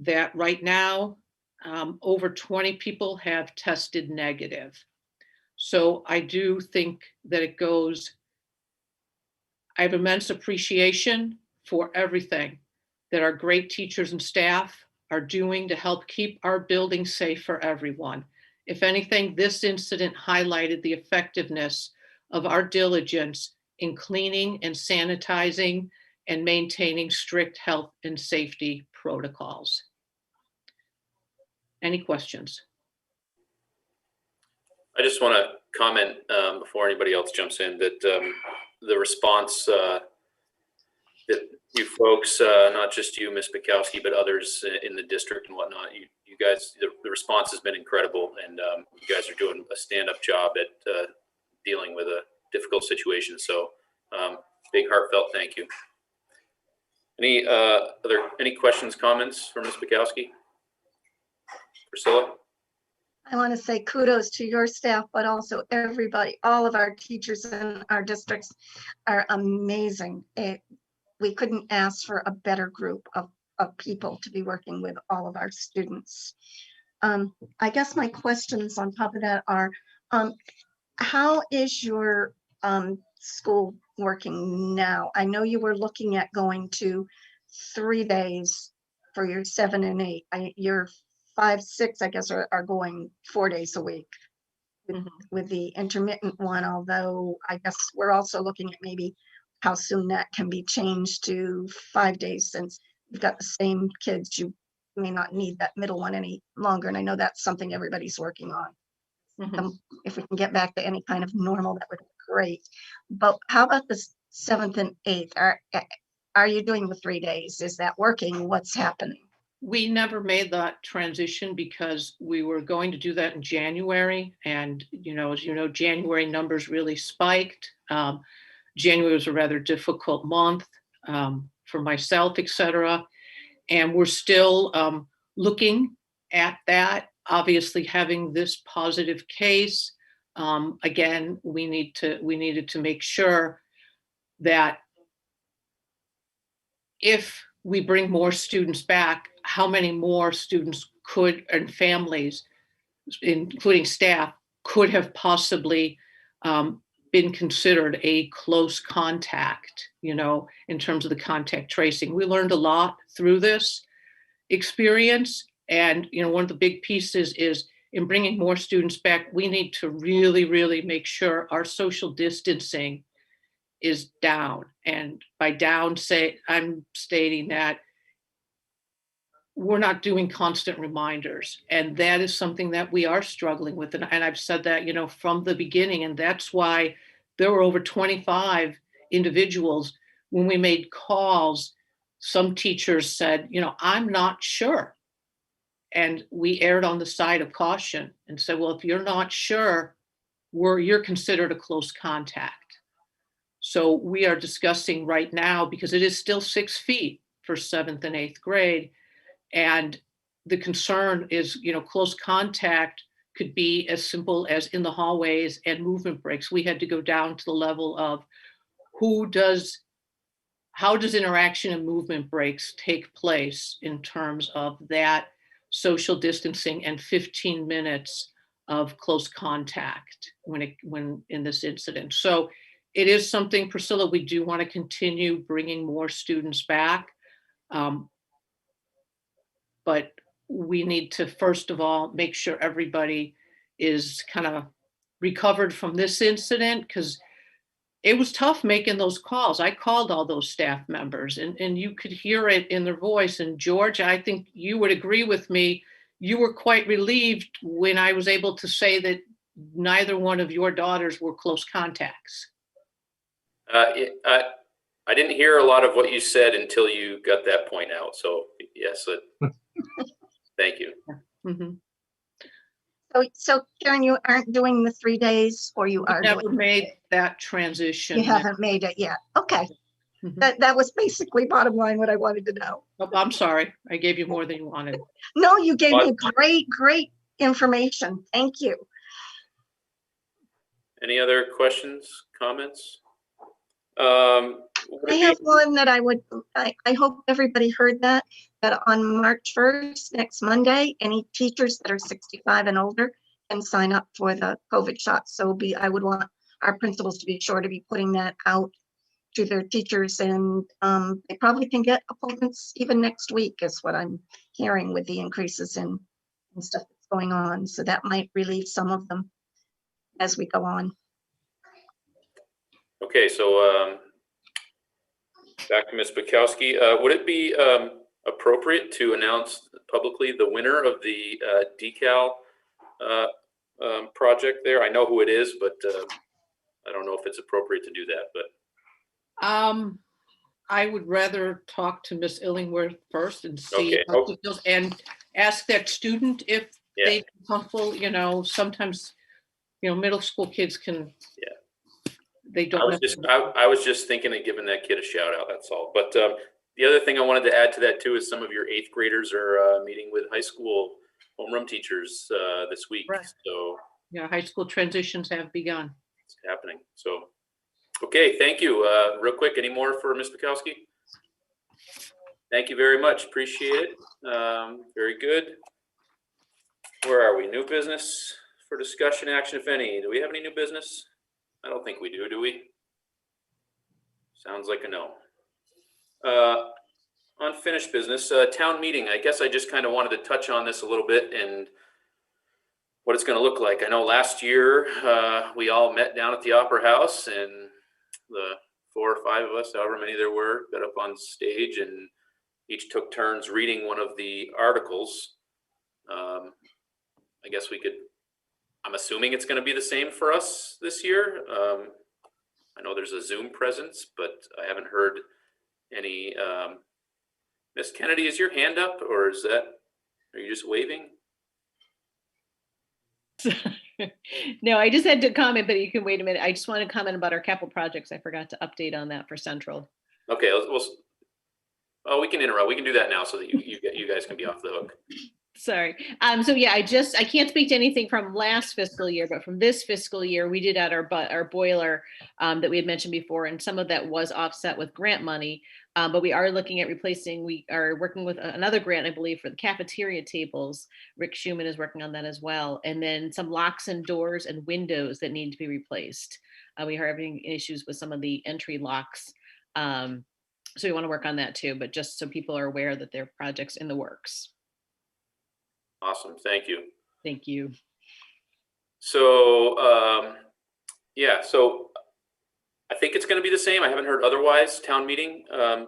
that right now, over 20 people have tested negative. So I do think that it goes, I have immense appreciation for everything that our great teachers and staff are doing to help keep our building safe for everyone. If anything, this incident highlighted the effectiveness of our diligence in cleaning and sanitizing and maintaining strict health and safety protocols. Any questions? I just want to comment before anybody else jumps in that the response that you folks, not just you, Ms. Bukowski, but others in the district and whatnot, you guys, the response has been incredible, and you guys are doing a stand-up job at dealing with a difficult situation. So big heartfelt thank you. Any questions, comments for Ms. Bukowski? Priscilla? I want to say kudos to your staff, but also everybody, all of our teachers in our districts are amazing. We couldn't ask for a better group of people to be working with all of our students. I guess my questions on top of that are, how is your school working now? I know you were looking at going to 3 days for your 7 and 8. Your 5, 6, I guess, are going 4 days a week with the intermittent one, although I guess we're also looking at maybe how soon that can be changed to 5 days, since you've got the same kids. You may not need that middle one any longer, and I know that's something everybody's working on. If we can get back to any kind of normal, that would be great. But how about the 7th and 8th? Are you doing the 3 days? Is that working? What's happening? We never made that transition because we were going to do that in January. And, as you know, January numbers really spiked. January was a rather difficult month for myself, et cetera. And we're still looking at that. Obviously, having this positive case, again, we needed to make sure that if we bring more students back, how many more students could, and families, including staff, could have possibly been considered a close contact, in terms of the contact tracing. We learned a lot through this experience. And, one of the big pieces is in bringing more students back, we need to really, really make sure our social distancing is down. And by down, I'm stating that we're not doing constant reminders. And that is something that we are struggling with. And I've said that, from the beginning. And that's why there were over 25 individuals when we made calls. Some teachers said, I'm not sure. And we erred on the side of caution and said, well, if you're not sure, you're considered a close contact. So we are discussing right now, because it is still 6 feet for 7th and 8th grade. And the concern is, close contact could be as simple as in the hallways and movement breaks. We had to go down to the level of how does interaction and movement breaks take place in terms of that social distancing and 15 minutes of close contact when in this incident. So it is something, Priscilla, we do want to continue bringing more students back. But we need to, first of all, make sure everybody is kind of recovered from this incident, because it was tough making those calls. I called all those staff members and you could hear it in their voice. And George, I think you would agree with me. You were quite relieved when I was able to say that neither one of your daughters were close contacts. I didn't hear a lot of what you said until you got that point out. So yes, thank you. Mm-hmm. So Karen, you aren't doing the 3 days, or you are Never doing? made that transition. You haven't made it yet. Okay. Mhm. That was basically bottom line what I wanted to know. Oh, I'm sorry. I gave you more than you wanted. No, you gave me What? great information. Thank you. Any other questions, comments? I have one that I hope everybody heard that on March 1st, next Monday, any teachers that are 65 and older can sign up for the COVID shots. So I would want our principals to be sure to be putting that out to their teachers, and they probably can get appointments even next week, is what I'm hearing with the increases in stuff that's going on. So that might relieve some of them as we go on. Okay, so back to Ms. Bukowski. Would it be appropriate to announce publicly the winner of the decal project there? I know who it is, but I don't know if it's appropriate to do that. But I would rather talk to Miss Illingworth first and see Okay. how she feels, and ask that student if Yeah. they comfortable. Sometimes middle school kids can. Yeah. They don't. I was just thinking of giving that kid a shout out. That's all. But the other thing I wanted to add to that too is some of your 8th graders are meeting with high school homeroom teachers this week. Right. So Yeah, high school transitions have begun. it's happening. So okay, thank you. Real quick, any more for Ms. Bukowski? Thank you very much. Appreciate it. Very good. Where are we? New business for discussion, action, if any. Do we have any new business? I don't think we do we? Sounds like a no. Unfinished business, town meeting. I guess I just kind of wanted to touch on this a little bit and what it's going to look like. I know last year we all met down at the Opera House, and the 4 or 5 of us, however many there were, got up on stage and each took turns reading one of the articles. I guess I'm assuming it's going to be the same for us this year. I know there's a Zoom presence, but I haven't heard any. Miss Kennedy, is your hand up, or are you just waving? No, I just had to comment, but you can wait a minute. I just want to comment about our capital projects. I forgot to update on that for Central. Okay, we can interrupt. We can do that now so that you guys can be off the hook. Sorry. So yeah, I can't speak to anything from last fiscal year, but from this fiscal year, we did add our boiler that we had mentioned before, and some of that was offset with grant money. But we are looking at replacing, we are working with another grant, I believe, for the cafeteria tables. Rick Schumann is working on that as well. And then some locks and doors and windows that need to be replaced. We are having issues with some of the entry locks. So we want to work on that too, but just so people are aware that there are projects in the works. Awesome, thank you. Thank you. So, so I think it's going to be the same. I haven't heard otherwise. Town meeting. I'm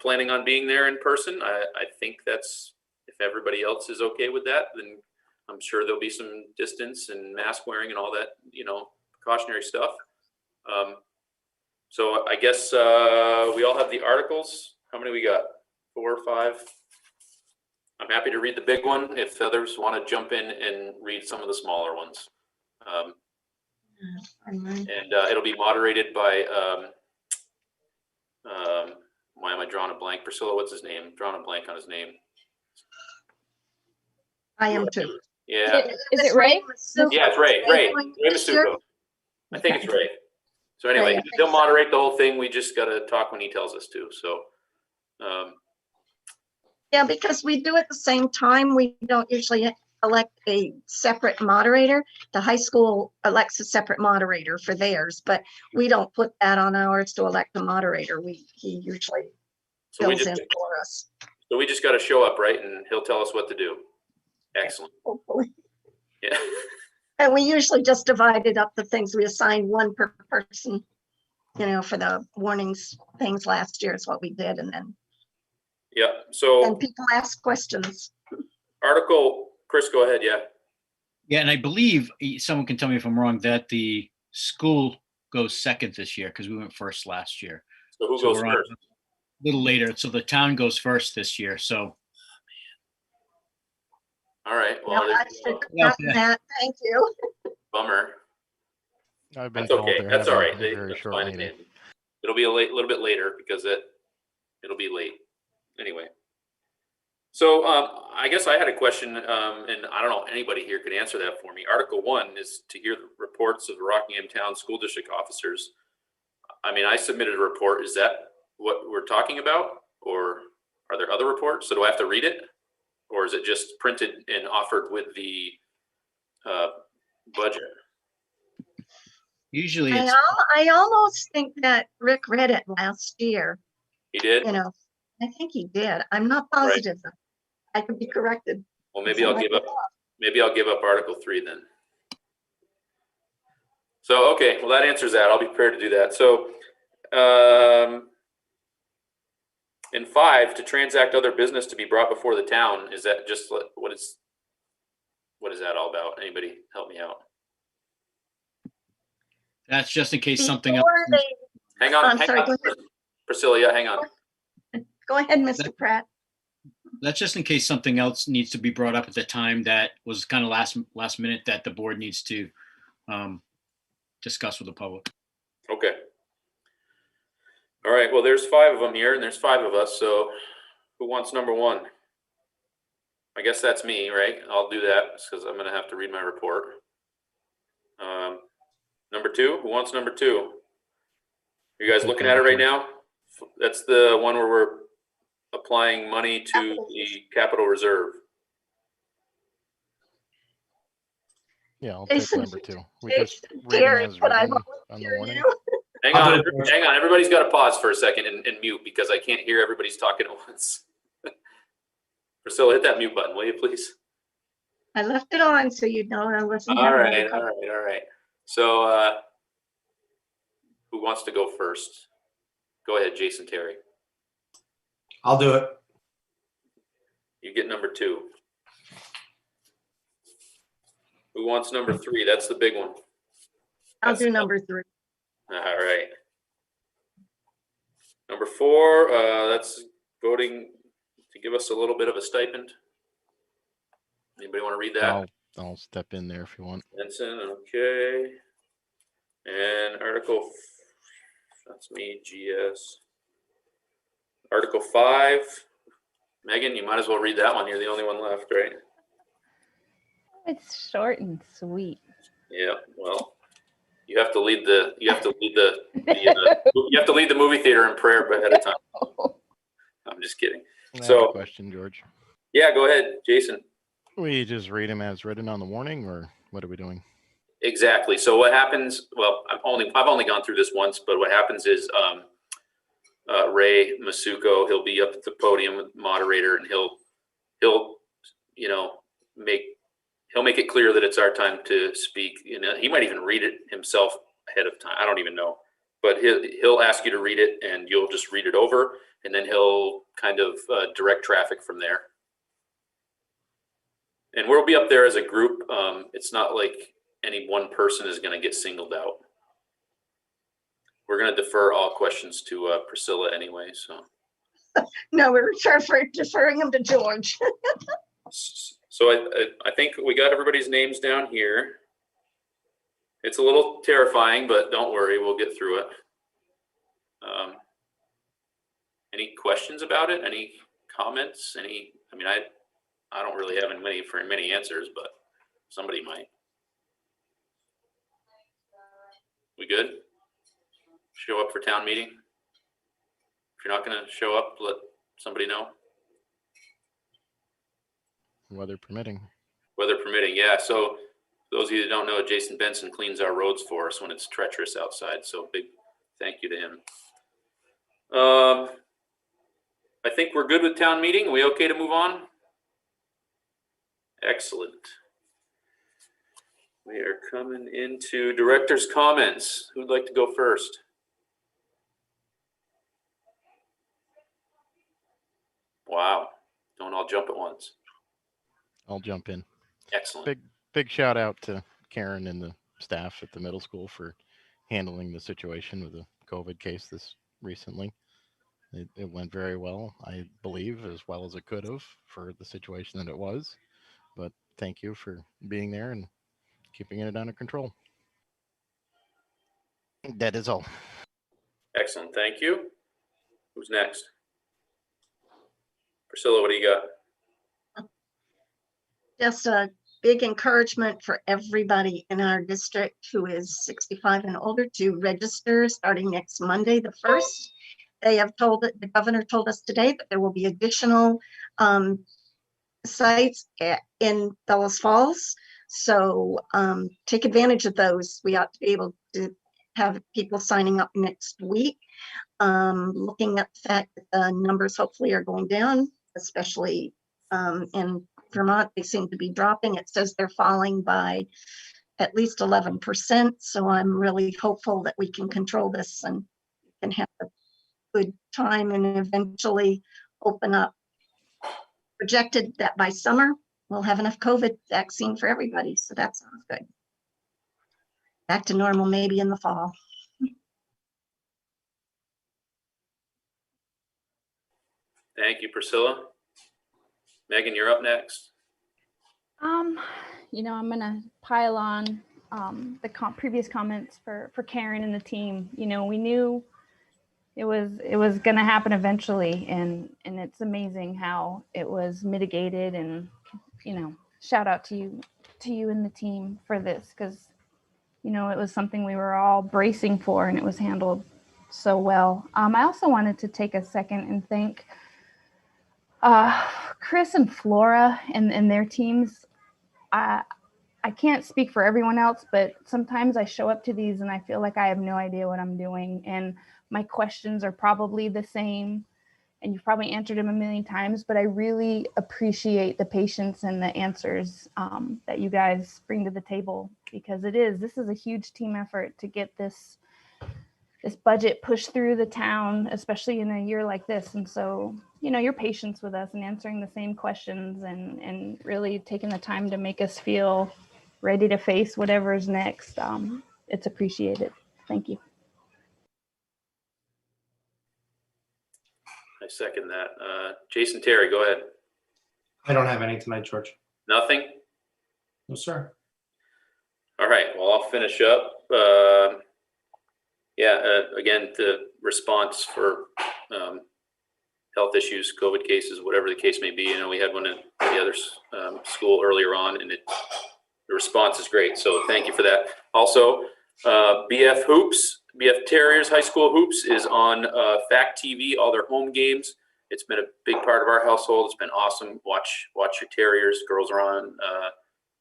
planning on being there in person. I think that's, if everybody else is okay with that, then I'm sure there'll be some distance and mask wearing and all that, precautionary stuff. So I guess we all have the articles. How many we got? 4 or 5? I'm happy to read the big one if others want to jump in and read some of the smaller ones. And it'll be moderated by, why am I drawing a blank? Priscilla, what's his name? Drawing a blank on his name. I am too. Yeah. Is it Ray? Yeah, it's Ray Masuko. I think it's Ray. So anyway, Ray, I think he'll so. moderate the whole thing. We just got to talk when he tells us to. So, Yeah, because we do at the same time. We don't usually elect a separate moderator. The high school elects a separate moderator for theirs, but we don't put that on ours to elect a moderator. He usually so we fills just in for us. got to show up, right? And he'll tell us what to do. Excellent. Hopefully. Yeah. And we usually just divided up the things. We assigned one per person, for the warnings things last year is what we did. And then Yeah. So and people ask questions. article, Chris, go ahead. Yeah. Yeah, and I believe someone can tell me if I'm wrong that the school goes second this year because we went first last year. So who So goes we're on first? a little later. So the town goes first this year. So All right. Yeah, Well, I should have gotten that. Thank you. bummer. I've been That's told okay. they're That's all having right. a very That's short fine. meeting. It'll be a little bit later because it'll be late anyway. So I guess I had a question, and I don't know, anybody here could answer that for me. Article 1 is to hear the reports of the Rockingham Town School District officers. I mean, I submitted a report. Is that what we're talking about? Or are there other reports? So do I have to read it? Or is it just printed and offered with the budget? usually it's I almost think that Rick read it last year. He did? I think he did. I'm not positive. Though. I could be corrected. Well, maybe I'll give up. Maybe I'll give up Article 3 then. So, okay, well, that answers that. I'll be prepared to do that. So, in 5, to transact other business to be brought before the town, is that just what is that all about? Anybody help me out? that's just in case something else. Before they- Hang on, I'm sorry, go ahead. Priscilla, yeah, hang on. Go ahead, Mr. Pratt. That's just in case something else needs to be brought up at the time that was kind of last minute that the board needs to discuss with the public. Okay. All right, well, there's 5 of them here, and there's 5 of us, so who wants number 1? I guess that's me, right? I'll do that because I'm going to have to read my report. Number 2, who wants number 2? You guys looking at it right now? That's the one where we're applying money to the capital reserve. Yeah, I'll take Jason, number 2. We just read them Gary, as but I written vote on for the warning. you. Hang on, everybody's got to pause for a second and mute because I can't hear everybody's talking at once. Priscilla, hit that mute button, will you please? I left it on so you'd know I wasn't. All having right, any all right, all right. So who wants to go first? Go ahead, Jason Terry. I'll do it. You get number 2. Who wants number 3? That's the big one. I'll do number 3. All right. Number 4, that's voting to give us a little bit of a stipend. Anybody want to read that? I'll step in there if you want. Benson, okay. And that's me, GS. Article 5. Megan, you might as well read that one. You're the only one left, right? It's short and sweet. Yeah, well, you have to lead the movie theater in prayer ahead of time. I'm just kidding. I have So- a question, George. Yeah, go ahead, Jason. We just read them as written on the warning, or what are we doing? Exactly. So what happens? Well, I've only gone through this once, but what happens is Ray Masuko, he'll be up at the podium with the moderator, and he'll make it clear that it's our time to speak. He might even read it himself ahead of time. I don't even know, but he'll ask you to read it, and you'll just read it over, and then he'll kind of direct traffic from there. And we'll be up there as a group. It's not like any one person is going to get singled out. We're going to defer all questions to Priscilla anyway. So No, we're deferring them to George. so I think we got everybody's names down here. It's a little terrifying, but don't worry, we'll get through it. Any questions about it? Any comments? I mean, I don't really have many answers, but somebody might. We good? Show up for town meeting? If you're not going to show up, let somebody know. Weather permitting. Weather permitting, yeah. So those of you that don't know, Jason Benson cleans our roads for us when it's treacherous outside. So big thank you to him. I think we're good with town meeting. Are we okay to move on? Excellent. We are coming into director's comments. Who'd like to go first? Wow. Don't all jump at once. I'll jump in. Excellent. Big shout out to Karen and the staff at the middle school for handling the situation with the COVID case this recently. It went very well, I believe, as well as it could have for the situation that it was. But thank you for being there and keeping it under control. That is all. Excellent. Thank you. Who's next? Priscilla, what do you got? Just a big encouragement for everybody in our district who is 65 and older to register starting next Monday, the 1st. They have the governor told us today that there will be additional sites in Bellows Falls. So take advantage of those. We ought to be able to have people signing up next week. Looking at the fact that the numbers hopefully are going down, especially in Vermont, they seem to be dropping. It says they're falling by at least 11%. So I'm really hopeful that we can control this and can have a good time and eventually open up. Projected that by summer, we'll have enough COVID vaccine for everybody. So that sounds good. Back to normal maybe in the fall. Thank you, Priscilla. Megan, you're up next. You know, I'm gonna pile on the previous comments for Karen and the team. You know, we knew it was gonna happen eventually, and it's amazing how it was mitigated. And you know, shout out to you and the team for this, because you know it was something we were all bracing for, and it was handled so well. I also wanted to take a second and thank Chris and Flora and their teams. I can't speak for everyone else, but sometimes I show up to these and I feel like I have no idea what I'm doing, and my questions are probably the same, and you've probably answered them a million times, but I really appreciate the patience and the answers that you guys bring to the table, because this is a huge team effort to get this budget pushed through the town, especially in a year like this. And so, you know, your patience with us and answering the same questions and really taking the time to make us feel ready to face whatever's next. It's appreciated. Thank you. I second that. Jason Terry, go ahead. I don't have any tonight, George. Nothing? No, sir. All right, well, I'll finish up. Again, the response for health issues, COVID cases, whatever the case may be. You know, we had one at the other school earlier on, and the response is great. So thank you for that. Also, BF Terriers High School Hoops is on Fact TV, all their home games. It's been a big part of our household. It's been awesome. Watch your Terriers. Girls are on.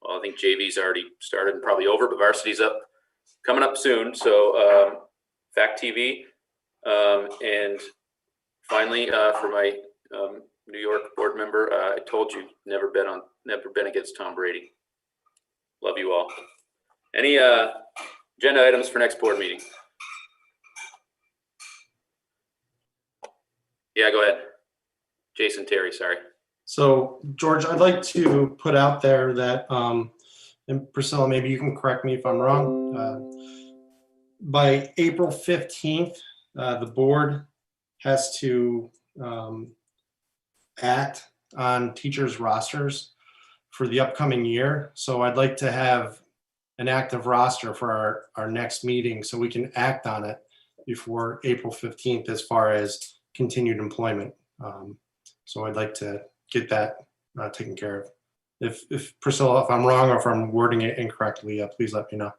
Well, I think JV's already started and probably over, but varsity's coming up soon. So Fact TV. And finally, for my New York board member, I told you never bet against Tom Brady. Love you all. Any Agenda items for next board meeting. Yeah, go ahead. Jason Terry, sorry. So George, I'd like to put out there that, and Priscilla, maybe you can correct me if I'm wrong. By April 15th, the board has to act on teachers' rosters for the upcoming year. So I'd like to have an active roster for our next meeting so we can act on it before April 15th as far as continued employment. So I'd like to get that taken care of. If Priscilla, if I'm wrong or if I'm wording it incorrectly, please let me know.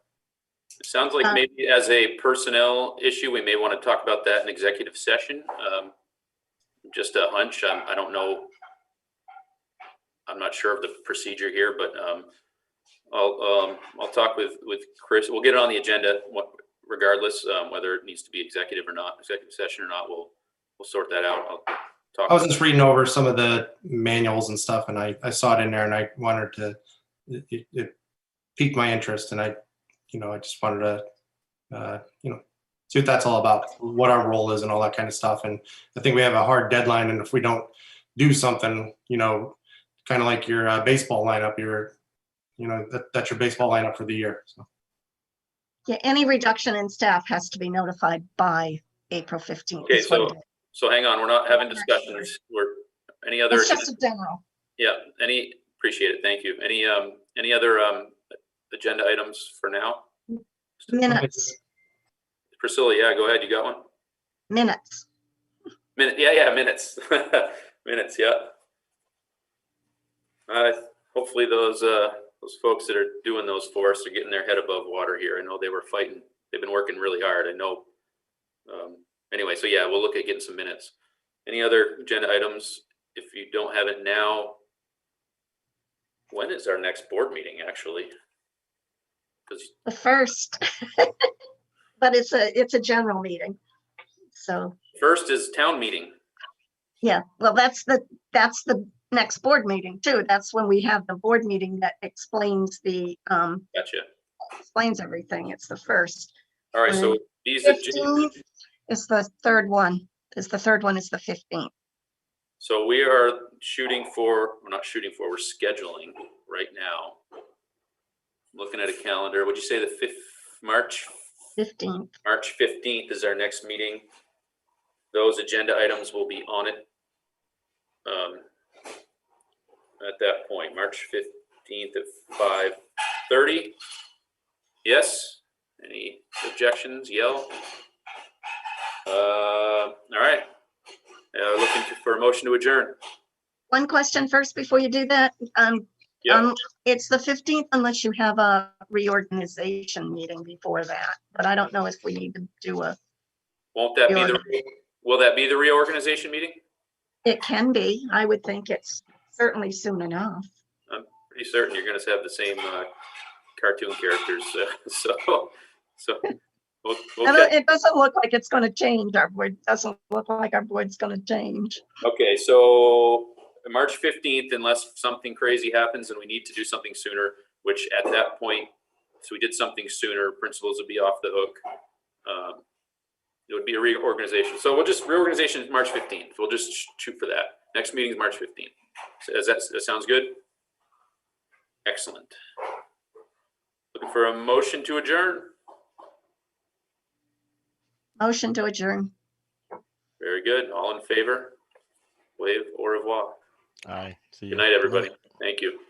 It sounds like maybe as a personnel issue, we may want to talk about that in executive session. Just a hunch. I don't know. I'm not sure of the procedure here, but I'll talk with Chris. We'll get it on the agenda, regardless whether it needs to be executive or not, executive session or not. We'll sort that out. I'll talk. I was just reading over some of the manuals and stuff, and I saw it in there, and I wanted to. It piqued my interest, and I just wanted to, see what that's all about, what our role is, and all that kind of stuff. And I think we have a hard deadline, and if we don't do something, kind of like your baseball lineup, that's your baseball lineup for the year. So. Yeah, any reduction in staff has to be notified by April 15th. Okay, so hang on, we're not having discussions. Any other? It's just a general. Yeah, appreciate it, thank you. Any other agenda items for now? Minutes. Priscilla, yeah, go ahead, you got one? Minutes. Yeah, minutes. Minutes, yeah. Hopefully those folks that are doing those for us are getting their head above water here. I know they were fighting. They've been working really hard. I know. Anyway, so yeah, we'll look at getting some minutes. Any other agenda items? If you don't have it now, when is our next board meeting actually? The first, but it's a general meeting. So first is town meeting. Yeah, well, that's the next board meeting too. That's when we have the board meeting that explains Gotcha. Explains everything. It's the first. All right, so these 15th is the third one. The third one is the 15th. So we are shooting for, we're scheduling right now. Looking at a calendar, would you say the March 15th? March 15th is our next meeting. Those agenda items will be on it at that point, March 15th at 5:30. Yes? Any objections? Yell. All right. Looking for a motion to adjourn. One question first before you do that. It's the 15th unless you have a reorganization meeting before that. But I don't know if we need to do a. Won't that be will that be the reorganization meeting? It can be. I would think it's certainly soon enough. I'm pretty certain you're going to have the same cartoon characters. It doesn't look like it's going to change. Our board doesn't look like our board's going to change. Okay, so March 15th, unless something crazy happens and we need to do something sooner, which at that point, so we did something sooner, principals would be off the hook. It would be a reorganization. So we'll just reorganization March 15th. We'll just shoot for that. Next meeting is March 15th. So that sounds good? Excellent. Looking for a motion to adjourn. Motion to adjourn. Very good. All in favor? Wave au revoir. Aye. See you. Good night, everybody. Thank you.